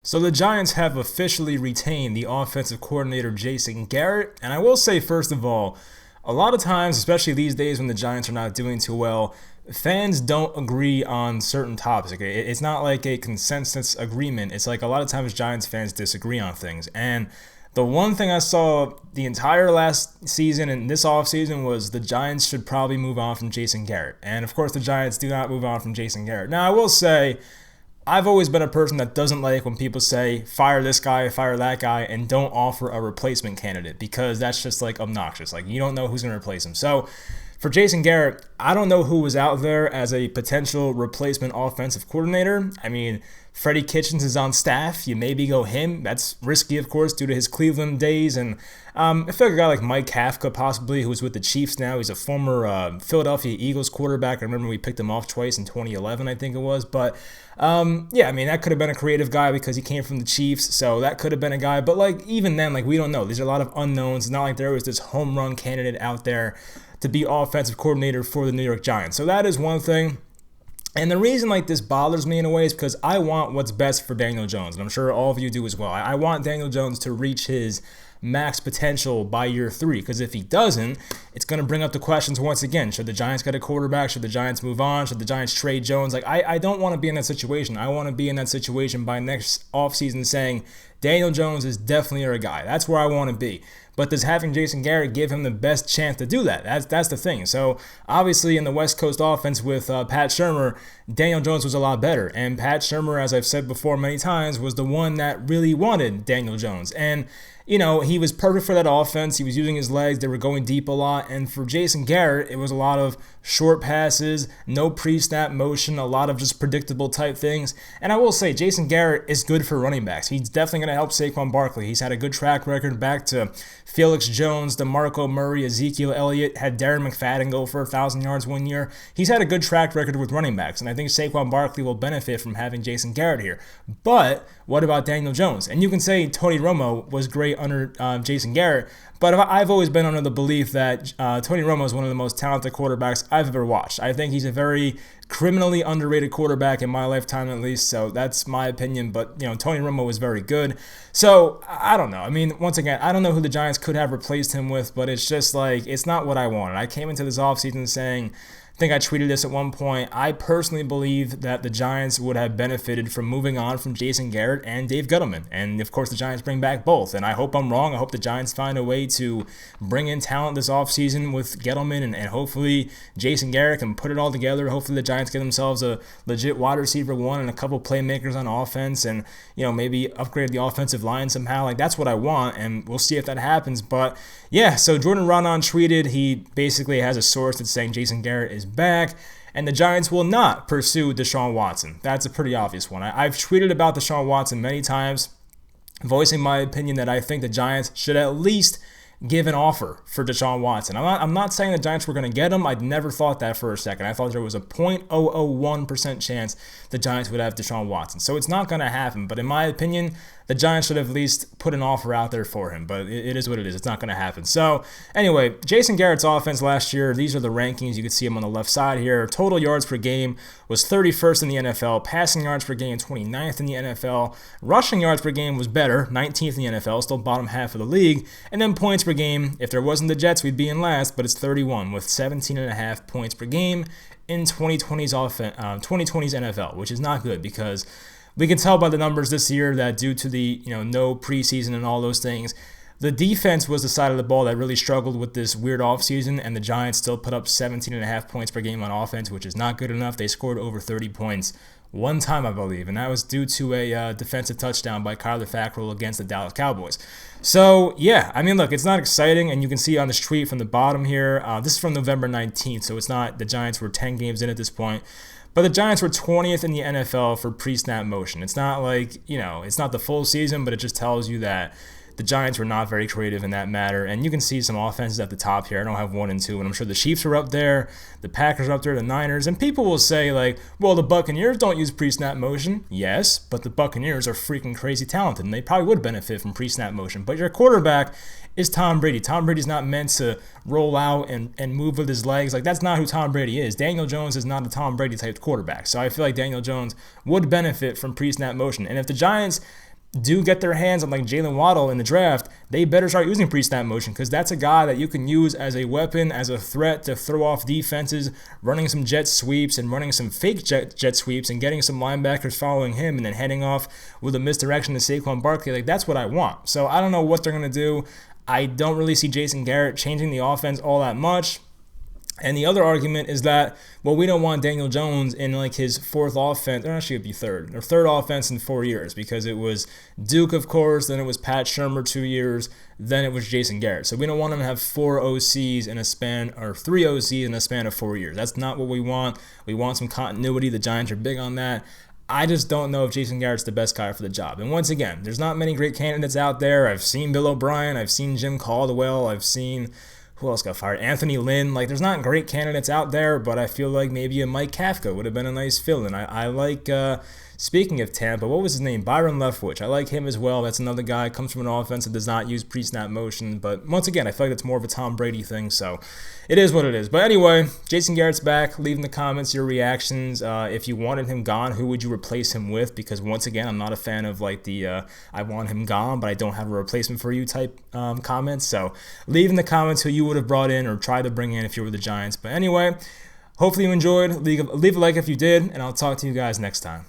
So the Giants have officially retained the offensive coordinator Jason Garrett, and I will say first of all, a lot of times, especially these days when the Giants are not doing too well, fans don't agree on certain topics. It's not like a consensus agreement. It's like a lot of times Giants fans disagree on things. And the one thing I saw the entire last season and this offseason was the Giants should probably move on from Jason Garrett. And of course, the Giants do not move on from Jason Garrett. Now, I will say, I've always been a person that doesn't like when people say, fire this guy, fire that guy, and don't offer a replacement candidate because that's just like obnoxious. Like, you don't know who's going to replace him. So, for Jason Garrett, I don't know who was out there as a potential replacement offensive coordinator. I mean, Freddie Kitchens is on staff. You maybe go him. That's risky, of course, due to his Cleveland days. And I feel like a guy like Mike Kafka, possibly, who's with the Chiefs now. He's a former Philadelphia Eagles quarterback. I remember we picked him off twice in 2011, I think it was. But, yeah, I mean, that could have been a creative guy because he came from the Chiefs. So that could have been a guy. But, like, even then, like, we don't know. These are a lot of unknowns. It's not like there was this home run candidate out there to be offensive coordinator for the New York Giants. So that is one thing. And the reason like this bothers me in a way is because I want what's best for Daniel Jones. And I'm sure all of you do as well. I want Daniel Jones to reach his max potential by year 3. Because if he doesn't, it's going to bring up the questions once again. Should the Giants get a quarterback? Should the Giants move on? Should the Giants trade Jones? Like, I don't want to be in that situation. I want to be in that situation by next offseason saying Daniel Jones is definitely our guy. That's where I want to be. But does having Jason Garrett give him the best chance to do that? That's the thing. So obviously in the West Coast offense with Pat Shurmur, Daniel Jones was a lot better. And Pat Shurmur, as I've said before many times, was the one that really wanted Daniel Jones. And you know, he was perfect for that offense. He was using his legs. They were going deep a lot. And for Jason Garrett, it was a lot of short passes, no pre-snap motion, a lot of just predictable type things. And I will say, Jason Garrett is good for running backs. He's definitely going to help Saquon Barkley. He's had a good track record back to Felix Jones, DeMarco Murray, Ezekiel Elliott, had Darren McFadden go for 1,000 yards one year. He's had a good track record with running backs, and I think Saquon Barkley will benefit from having Jason Garrett here. But what about Daniel Jones? And you can say Tony Romo was great under Jason Garrett, but I've always been under the belief that Tony Romo is one of the most talented quarterbacks I've ever watched. I think he's a very criminally underrated quarterback in my lifetime, at least. So that's my opinion. But, you know, Tony Romo was very good. So I don't know. I mean, once again, I don't know who the Giants could have replaced him with, but it's just like, it's not what I wanted. I came into this offseason saying, I think I tweeted this at one point. I personally believe that the Giants would have benefited from moving on from Jason Garrett and Dave Gettleman. And, of course, the Giants bring back both. And I hope I'm wrong. I hope the Giants find a way to bring in talent this offseason with Gettleman and hopefully Jason Garrett can put it all together. Hopefully the Giants get themselves a legit wide receiver one and a couple playmakers on offense and, you know, maybe upgrade the offensive line somehow. Like, that's what I want, and we'll see if that happens. But, yeah, so Jordan Raanan tweeted. He basically has a source that's saying Jason Garrett is back, and the Giants will not pursue Deshaun Watson. That's a pretty obvious one. I've tweeted about Deshaun Watson many times, voicing my opinion that I think the Giants should at least give an offer for Deshaun Watson. I'm not saying the Giants were going to get him. I'd never thought that for a second. I thought there was a 0.001% chance the Giants would have Deshaun Watson. So it's not going to happen. But in my opinion, the Giants should have at least put an offer out there for him. But it is what it is. It's not going to happen. So anyway, Jason Garrett's offense last year, these are the rankings. You can see them on the left side here. Total yards per game was 31st in the NFL. Passing yards per game, 29th in the NFL. Rushing yards per game was better, 19th in the NFL, still bottom half of the league. And then points per game, if there wasn't the Jets, we'd be in last, but it's 31 with 17.5 points per game in 2020's NFL, which is not good because we can tell by the numbers this year that due to the no preseason and all those things, the defense was the side of the ball that really struggled with this weird offseason, and the Giants still put up 17.5 points per game on offense, which is not good enough. They scored over 30 points one time, I believe, and that was due to a defensive touchdown by Kyler Fackrell against the Dallas Cowboys. So, yeah, I mean, look, it's not exciting, and you can see on this tweet from the bottom here, this is from November 19th, so it's not, the Giants were 10 games in at this point, but the Giants were 20th in the NFL for pre-snap motion. It's not like, it's not the full season, but it just tells you that the Giants were not very creative in that matter, and you can see some offenses at the top here. I don't have 1 and 2, and I'm sure the Chiefs are up there, the Packers are up there, the Niners, and people will say, like, well, the Buccaneers don't use pre-snap motion. Yes, but the Buccaneers are freaking crazy talented, and they probably would benefit from pre-snap motion, but your quarterback is Tom Brady. Tom Brady's not meant to roll out and move with his legs. Like, that's not who Tom Brady is. Daniel Jones is not a Tom Brady type quarterback, so I feel like Daniel Jones would benefit from pre-snap motion, and if the Giants do get their hands on like Jalen Waddle in the draft, they better start using pre-snap motion, because that's a guy that you can use as a weapon, as a threat to throw off defenses, running some jet sweeps and running some fake jet sweeps and getting some linebackers following him and then heading off with a misdirection to Saquon Barkley. Like, that's what I want. So I don't know what they're going to do. I don't really see Jason Garrett changing the offense all that much. And the other argument is that, well, we don't want Daniel Jones in like his fourth offense, or actually it'd be third offense in 4 years, because it was Duke, of course, then it was Pat Shurmur 2 years, then it was Jason Garrett. So we don't want him to have 4 OCs in a span, or 3 OCs in a span of 4 years. That's not what we want. We want some continuity. The Giants are big on that. I just don't know if Jason Garrett's the best guy for the job. And once again, there's not many great candidates out there. I've seen Bill O'Brien. I've seen Jim Caldwell. I've seen... who else got fired? Anthony Lynn. Like, there's not great candidates out there, but I feel like maybe a Mike Kafka would have been a nice fill-in. I like, speaking of Tampa, what was his name? Byron Leftwich. I like him as well. That's another guy. Comes from an offense that does not use pre-snap motion. But once again, I feel like it's more of a Tom Brady thing, so it is what it is. But anyway, Jason Garrett's back. Leave in the comments your reactions. If you wanted him gone, who would you replace him with? Because once again, I'm not a fan of like the I want him gone, but I don't have a replacement for you type comments. So leave in the comments who you would have brought in or tried to bring in if you were the Giants. But anyway, hopefully you enjoyed. Leave a like if you did, and I'll talk to you guys next time.